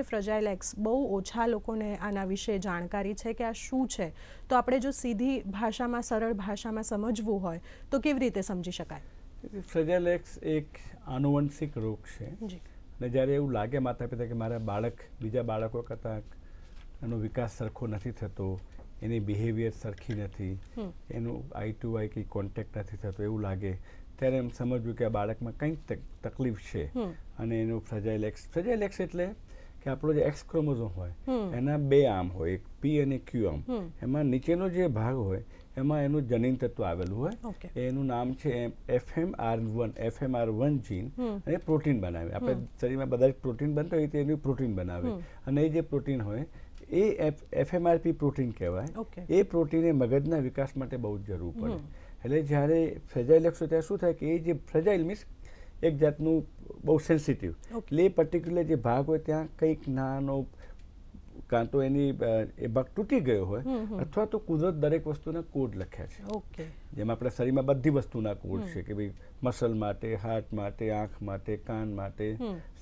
કે ફ્રજાઇલ એક્સ, બહુ ઓછા લોકોને આના વિશે જાણકારી છે કે આ શું છે. તો આપણે જો સીધી ભાષામાં, સરળ ભાષામાં સમજવું હોય તો કેવી રીતે સમજી શકાય? ફ્રજાઇલ એક્સ એક આનુવંશિક રોગ છે. જી. અને જ્યારે એવું લાગે માતા પિતા કે મારા બાળક બીજા બાળકો કરતાં એનો વિકાસ સરખો નથી થતો, એની બિહેવિયર સરખી નથી, એનું આઈ ટુ આઈ કંઈ કોન્ટેક્ટ નથી થતો, એવું લાગે ત્યારે એમ સમજવું કે આ બાળકમાં કંઈક તકલીફ છે અને એનું ફ્રજાઇલ એક્સ એટલે કે આપણો જે એક્સ ક્રોમોઝોમ હોય એના 2 આર્મ હોય, એક પી અને ક્યુ આર્મ. એમાં નીચેનો જે ભાગ હોય એમાં એનું જનીન તત્વ આવેલું હોય. એનું નામ છે FMR1 જીન, અને પ્રોટીન બનાવે. આપણે શરીરમાં બધા જ પ્રોટીન બનતા હોય તો એનું પ્રોટીન બનાવે, અને એ જે પ્રોટીન હોય એ FMRP પ્રોટીન કહેવાય. એ પ્રોટીન એ મગજના વિકાસ માટે બહુ જ જરૂર પડે. એટલે જ્યારે ફ્રજાઇલ એક્સ હોય ત્યારે શું થાય કે એ જે ફ્રજાઇલ મીન્સ એક જાતનું બહુ સેન્સિટિવ, એટલે એ પર્ટિક્યુલર જે ભાગ હોય ત્યાં કંઈક નાનો કાં તો એની એ ભાગ તૂટી ગયો હોય, અથવા તો કુદરત દરેક વસ્તુના કોડ લખ્યા છે. જેમ આપણા શરીરમાં બધી વસ્તુના કોડ છે કે ભાઈ મસલ માટે, હાર્ટ માટે, આંખ માટે, કાન માટે,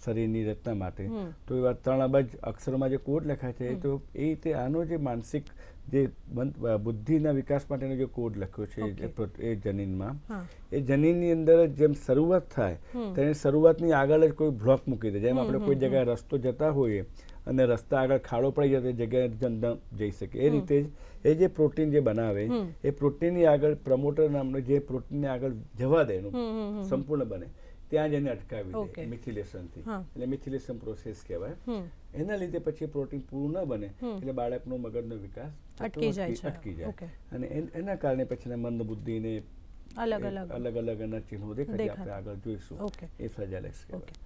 શરીરની રચના માટે. તો એવા 3 અબજ અક્ષરોમાં જે કોડ લખ્યા છે, તો એ રીતે આનો જે માનસિક જે બુદ્ધિના વિકાસ માટેનો જે કોડ લખ્યો છે એ જનીનમાં, એ જનીનની અંદર જેમ શરૂઆત થાય તેને શરૂઆતની આગળ જ કોઈ બ્લોક મૂકી દે. જેમ આપણે કોઈ જગ્યાએ રસ્તો જતા હોઈએ અને રસ્તા આગળ ખાડો પડી જાય તો જગ્યાએ જઈ શકે, એ રીતે જ એ જે પ્રોટીન જે બનાવે એ પ્રોટીનની આગળ પ્રમોટર નામનું જે પ્રોટીનને આગળ જવા દે એનું સંપૂર્ણ બને ત્યાં જ એને અટકાવી દે મિથિલેશનથી. એટલે મિથિલેશન પ્રોસેસ કહેવાય. એના લીધે પછી પ્રોટીન પૂરું ન બને એટલે બાળકનો મગજનો વિકાસ અટકી જાય, અને એના કારણે પછી મંદ બુદ્ધિને અલગ અલગ એના ચિહ્નો દેખાય, આપણે આગળ જોઈશું. એ ફ્રજાઇલ એક્સ કહેવાય.